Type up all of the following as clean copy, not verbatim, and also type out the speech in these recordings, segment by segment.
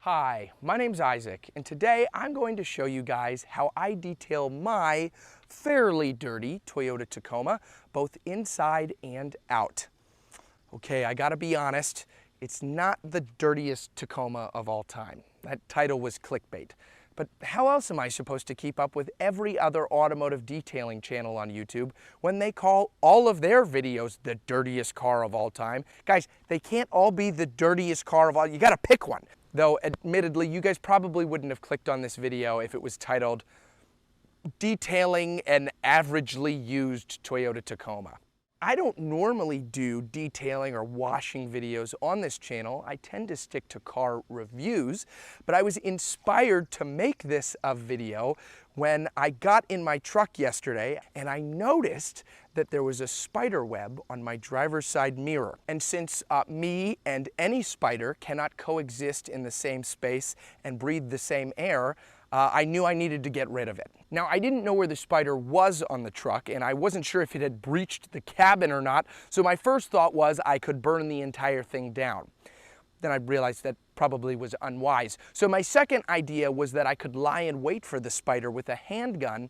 Hi, my name's Isaac, and today I'm going to show you guys how I detail my fairly dirty Toyota Tacoma, both inside and out. Okay, I gotta be honest, it's not the dirtiest Tacoma of all time. That title was clickbait. But how else am I supposed to keep up with every other automotive detailing channel on YouTube when they call all of their videos the dirtiest car of all time? Guys, they can't all be the dirtiest car of all. You gotta pick one. Though, admittedly, you guys probably wouldn't have clicked on this video if it was titled Detailing an Averagely Used Toyota Tacoma. I don't normally do detailing or washing videos on this channel. I tend to stick to car reviews, but I was inspired to make this a video when I got in my truck yesterday and I noticed that there was a spider web on my driver's side mirror. And since me and any spider cannot coexist in the same space and breathe the same air, I knew I needed to get rid of it. Now, I didn't know where the spider was on the truck, and I wasn't sure if it had breached the cabin or not, so my first thought was I could burn the entire thing down. Then I realized that probably was unwise. So my second idea was that I could lie in wait for the spider with a handgun,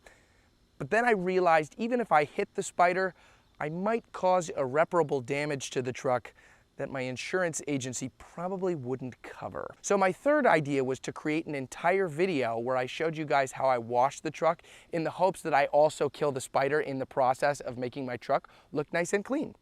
but then I realized even if I hit the spider, I might cause irreparable damage to the truck that my insurance agency probably wouldn't cover. So my third idea was to create an entire video where I showed you guys how I washed the truck in the hopes that I also kill the spider in the process of making my truck look nice and clean.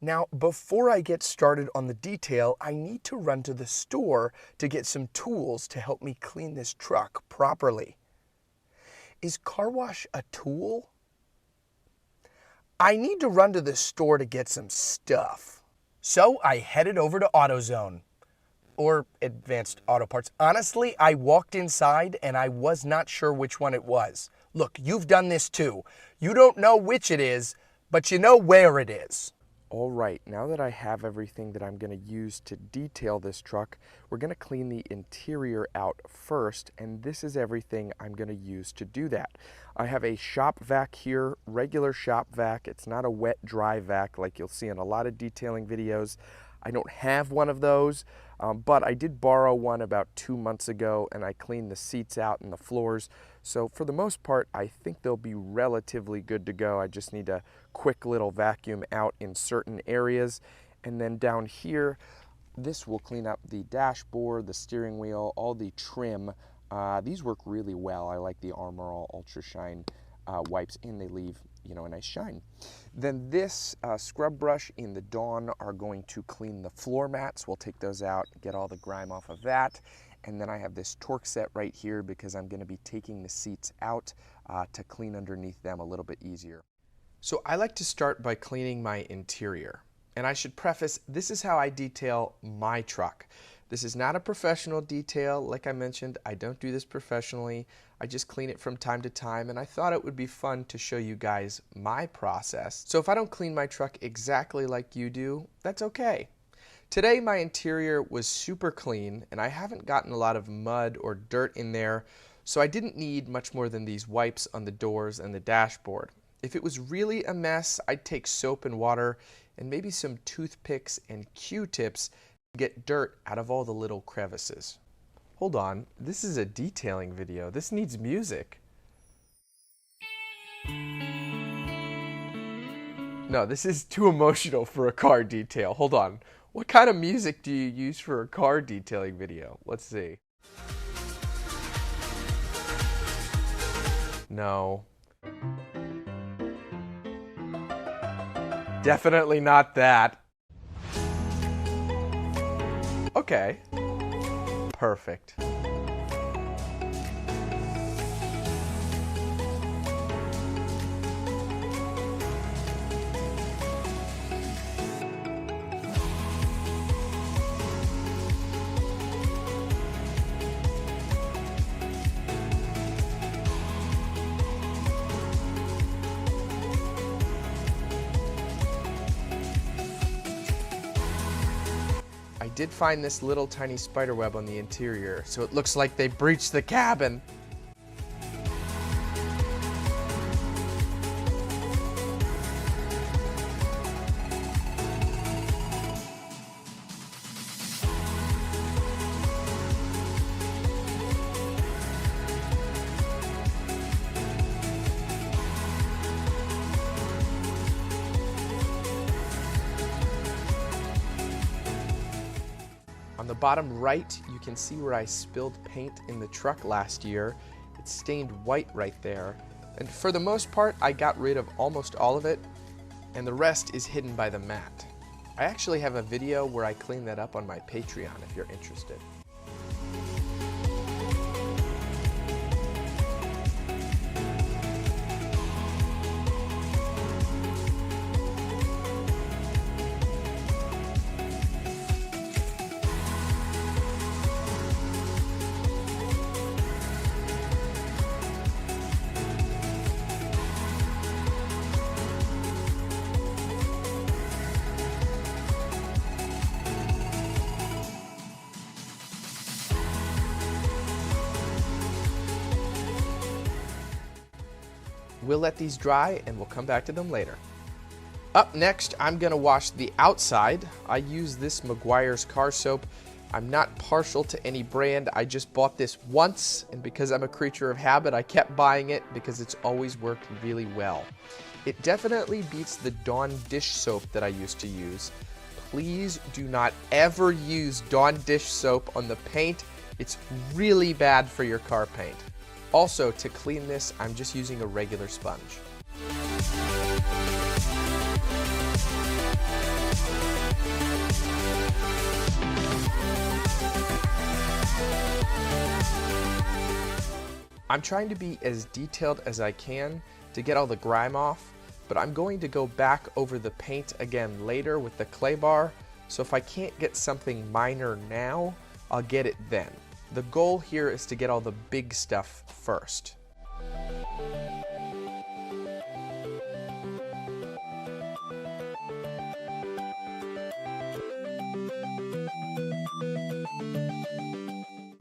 Now, before I get started on the detail, I need to run to the store to get some tools to help me clean this truck properly. Is car wash a tool? I need to run to the store to get some stuff. So I headed over to AutoZone, or Advanced Auto Parts. Honestly, I walked inside and I was not sure which one it was. Look, you've done this too. You don't know which it is, but you know where it is. All right, now that I have everything that I'm going to use to detail this truck, we're going to clean the interior out first, and this is everything I'm going to use to do that. I have a shop vac here, regular shop vac. It's not a wet, dry vac like you'll see in a lot of detailing videos. I don't have one of those, but I did borrow one about 2 months ago, and I cleaned the seats out and the floors. So for the most part, I think they'll be relatively good to go. I just need a quick little vacuum out in certain areas. And then down here, this will clean up the dashboard, the steering wheel, all the trim. These work really well. I like the Armor All Ultra Shine wipes, and they leave a nice shine. Then this scrub brush in the Dawn are going to clean the floor mats. We'll take those out, get all the grime off of that. And then I have this torque set right here because I'm going to be taking the seats out to clean underneath them a little bit easier. So I like to start by cleaning my interior. And I should preface, this is how I detail my truck. This is not a professional detail. Like I mentioned, I don't do this professionally. I just clean it from time to time, and I thought it would be fun to show you guys my process. So if I don't clean my truck exactly like you do, that's okay. Today my interior was super clean, and I haven't gotten a lot of mud or dirt in there, so I didn't need much more than these wipes on the doors and the dashboard. If it was really a mess, I'd take soap and water and maybe some toothpicks and Q-tips to get dirt out of all the little crevices. Hold on, this is a detailing video. This needs music. No, this is too emotional for a car detail. Hold on. What kind of music do you use for a car detailing video? Let's see. No. Definitely not that. Okay. Perfect. I did find this little tiny spider web on the interior, so it looks like they breached the cabin. the bottom right, you can see where I spilled paint in the truck last year. It's stained white right there. And for the most part, I got rid of almost all of it, and the rest is hidden by the mat. I actually have a video where I clean that up on my Patreon if you're interested. We'll let these dry and we'll come back to them later. Up next, I'm gonna wash the outside. I use this Meguiar's car soap. I'm not partial to any brand. I just bought this once, and because I'm a creature of habit, I kept buying it because it's always worked really well. It definitely beats the Dawn dish soap that I used to use. Please do not ever use Dawn dish soap on the paint. It's really bad for your car paint. Also, to clean this, I'm just using a regular sponge. I'm trying to be as detailed as I can to get all the grime off, but I'm going to go back over the paint again later with the clay bar, so if I can't get something minor now, I'll get it then. The goal here is to get all the big stuff first.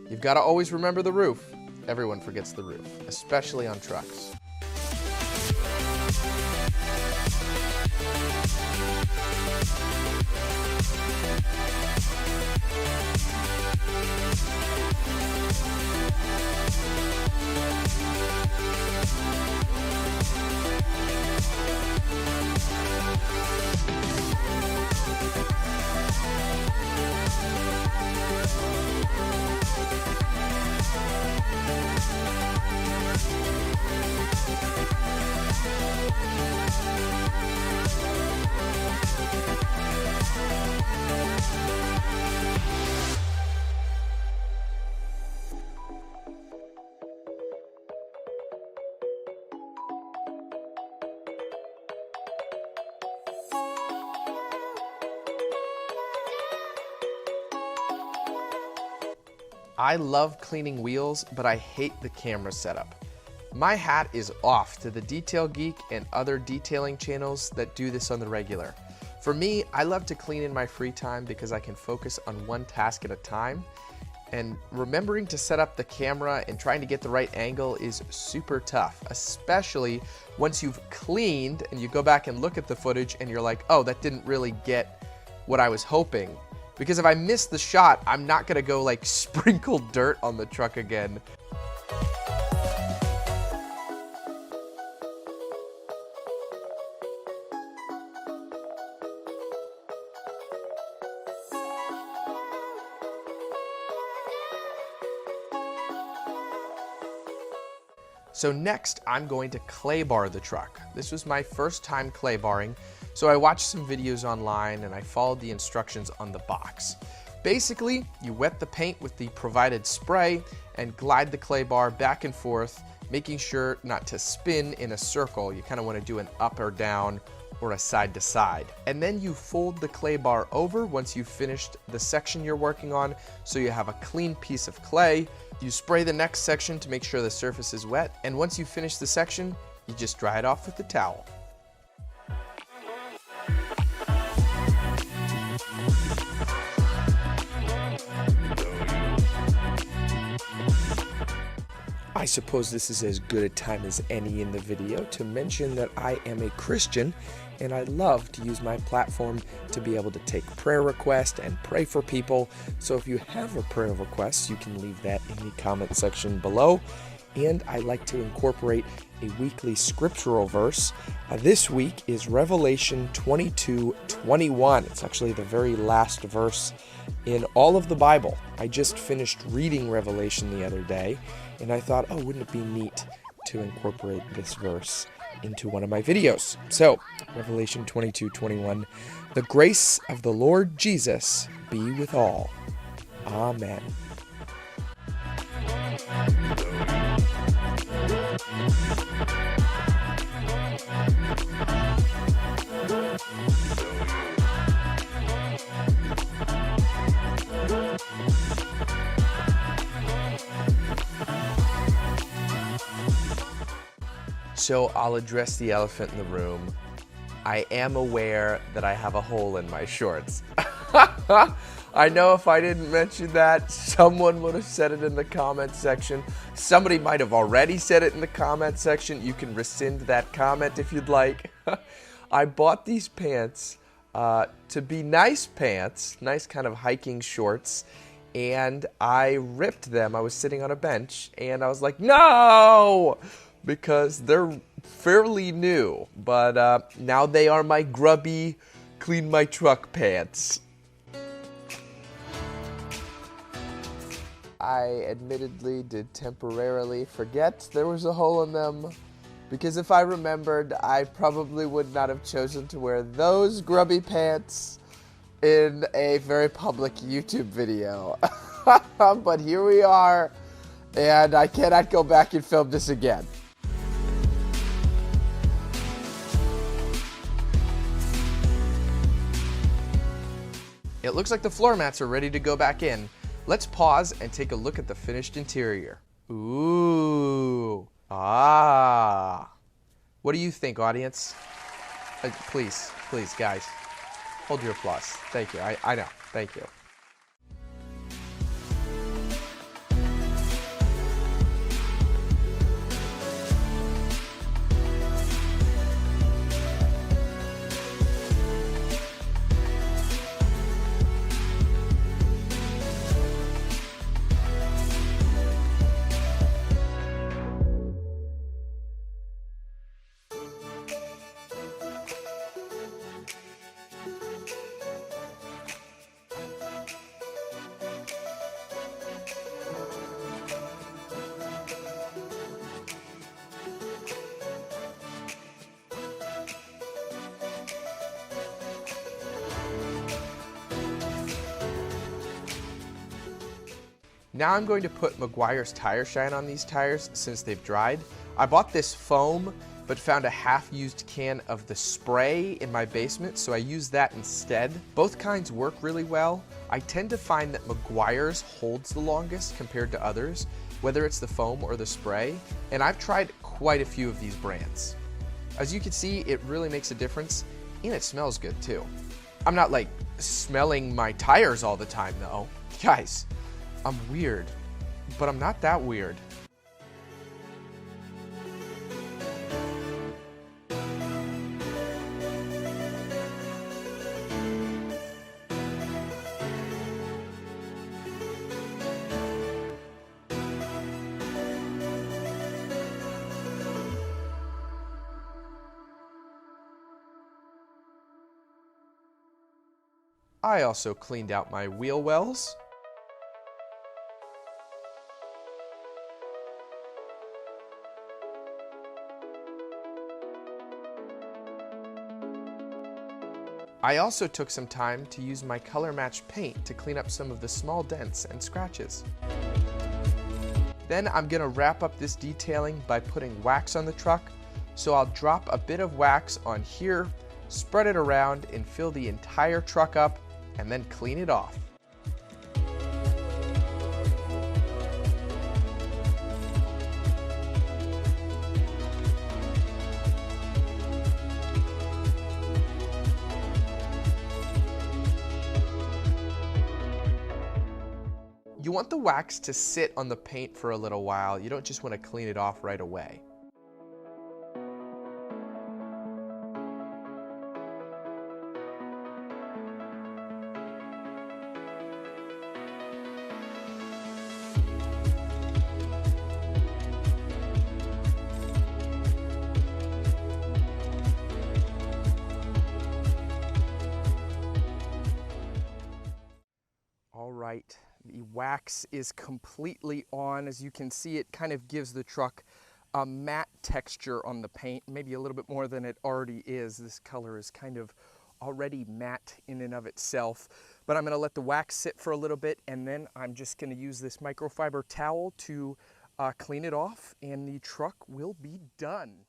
You've got to always remember the roof. Everyone forgets the roof, especially on trucks. I love cleaning wheels, but I hate the camera setup. My hat is off to the Detail Geek and other detailing channels that do this on the regular. For me, I love to clean in my free time because I can focus on one task at a time. And remembering to set up the camera and trying to get the right angle is super tough, especially once you've cleaned and you go back and look at the footage and you're like, oh, that didn't really get what I was hoping. Because if I miss the shot, I'm not gonna go like sprinkle dirt on the truck again. So next, I'm going to clay bar the truck. This was my first time clay barring, so I watched some videos online and I followed the instructions on the box. Basically, you wet the paint with the provided spray and glide the clay bar back and forth, making sure not to spin in a circle. You kind of want to do an up or down or a side to side. And then you fold the clay bar over once you've finished the section you're working on, so you have a clean piece of clay. You spray the next section to make sure the surface is wet, and once you finish the section, you just dry it off with the towel. I suppose this is as good a time as any in the video to mention that I am a Christian and I love to use my platform to be able to take prayer requests and pray for people. So if you have a prayer request, you can leave that in the comment section below. and I like to incorporate a weekly scriptural verse. This week is Revelation 22:21. It's actually the very last verse in all of the Bible. I just finished reading Revelation the other day, and I thought, oh, wouldn't it be neat to incorporate this verse into one of my videos? So, Revelation 22:21, the grace of the Lord Jesus be with all. Amen. So I'll address the elephant in the room. I am aware that I have a hole in my shorts. I know if I didn't mention that, someone would have said it in the comment section. Somebody might have already said it in the comment section. You can rescind that comment if you'd like. I bought these pants to be nice pants, nice kind of hiking shorts, and I ripped them. I was sitting on a bench, and I was like, no! Because they're fairly new, but now they are my grubby, clean my truck pants. I admittedly did temporarily forget there was a hole in them, because if I remembered, I probably would not have chosen to wear those grubby pants in a very public YouTube video. But here we are, and I cannot go back and film this again. It looks like the floor mats are ready to go back in. Let's pause and take a look at the finished interior. Ooh. Ah. What do you think, audience? Please, guys. Hold your applause. Thank you. I know. Thank you. Now I'm going to put Meguiar's tire shine on these tires since they've dried. I bought this foam, but found a half-used can of the spray in my basement, so I used that instead. Both kinds work really well. I tend to find that Meguiar's holds the longest compared to others, whether it's the foam or the spray, and I've tried quite a few of these brands. As you can see, it really makes a difference, and it smells good too. I'm not like smelling my tires all the time though. Guys, I'm weird, but I'm not that weird. I also cleaned out my wheel wells. I also took some time to use my color match paint to clean up some of the small dents and scratches. Then I'm gonna wrap up this detailing by putting wax on the truck. So I'll drop a bit of wax on here, spread it around, and fill the entire truck up, and then clean it off. You want the wax to sit on the paint for a little while. You don't just want to clean it off right away. right. The wax is completely on. As you can see, it kind of gives the truck a matte texture on the paint, maybe a little bit more than it already is. This color is kind of already matte in and of itself, but I'm going to let the wax sit for a little bit, and then I'm just going to use this microfiber towel to clean it off, and the truck will be done.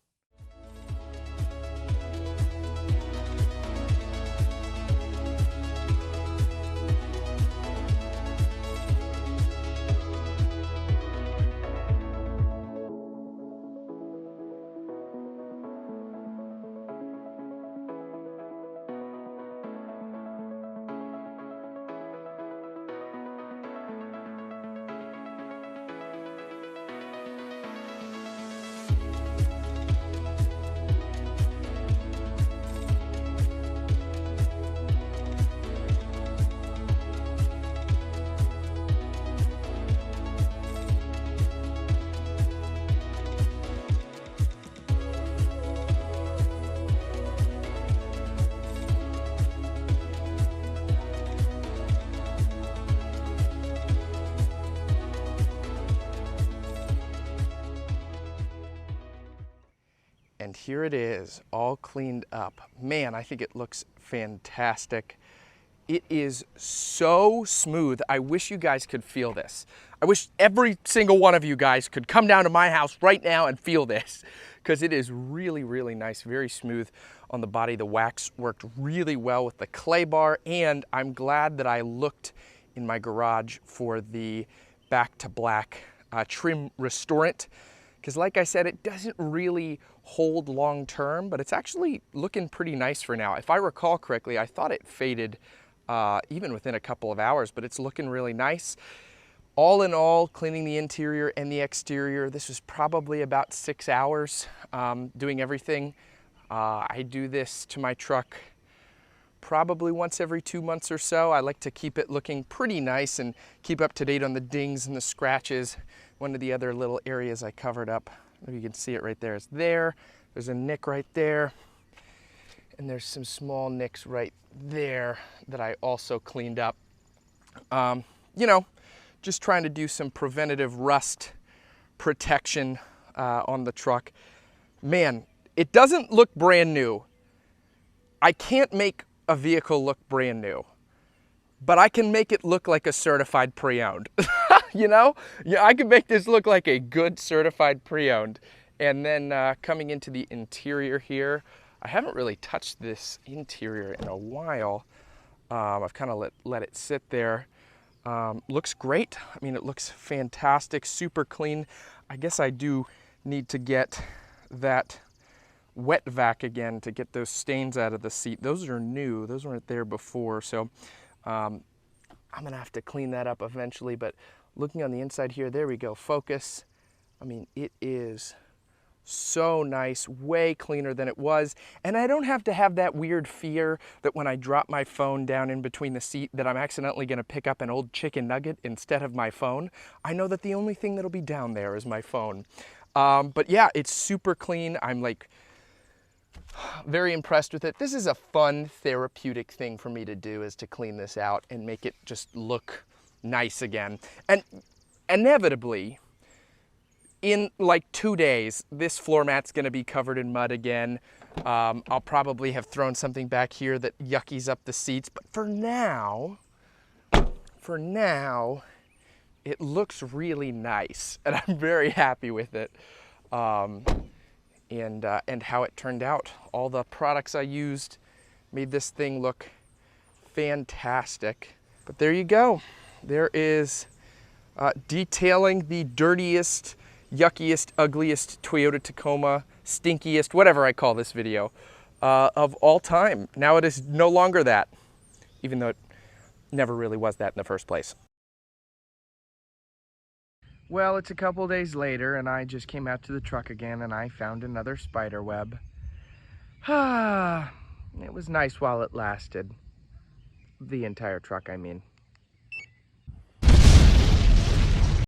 And here it is, all cleaned up. Man, I think it looks fantastic. It is so smooth. I wish you guys could feel this. I wish every single one of you guys could come down to my house right now and feel this, because it is really, really nice, very smooth on the body. The wax worked really well with the clay bar, and I'm glad that I looked in my garage for the back to black trim restorant, because like I said, it doesn't really hold long term, but it's actually looking pretty nice for now. If I recall correctly, I thought it faded even within a couple of hours, but it's looking really nice. All in all, cleaning the interior and the exterior, this was probably about 6 hours doing everything. I do this to my truck probably once every 2 months or so. I like to keep it looking pretty nice and keep up to date on the dings and the scratches. One of the other little areas I covered up, maybe you can see it right there, is there. There's a nick right there. And there's some small nicks right there that I also cleaned up. You know, just trying to do some preventative rust protection on the truck. Man, it doesn't look brand new. I can't make a vehicle look brand new, but I can make it look like a certified pre-owned. You know? Yeah, I can make this look like a good certified pre-owned. And then coming into the interior here, I haven't really touched this interior in a while. I've kind of let it sit there. Looks great. I mean, it looks fantastic, super clean. I guess I do need to get that wet vac again to get those stains out of the seat. Those are new, those weren't there before. So I'm gonna have to clean that up eventually, but looking on the inside here, there we go, focus. I mean, it is so nice, way cleaner than it was. And I don't have to have that weird fear that when I drop my phone down in between the seat that I'm accidentally gonna pick up an old chicken nugget instead of my phone. I know that the only thing that'll be down there is my phone. But yeah, it's super clean. I'm like very impressed with it. This is a fun therapeutic thing for me to do, is to clean this out and make it just look nice again. And inevitably, in like 2 days, this floor mat's gonna be covered in mud again. I'll probably have thrown something back here that yuckies up the seats, but for now, it looks really nice, and I'm very happy with it. And how it turned out. All the products I used made this thing look fantastic. But there you go. There is detailing the dirtiest, yuckiest, ugliest Toyota Tacoma, stinkiest, whatever I call this video, of all time. Now it is no longer that, even though it never really was that in the first place. Well, it's a couple days later, and I just came out to the truck again, and I found another spider web. It was nice while it lasted. The entire truck, I mean.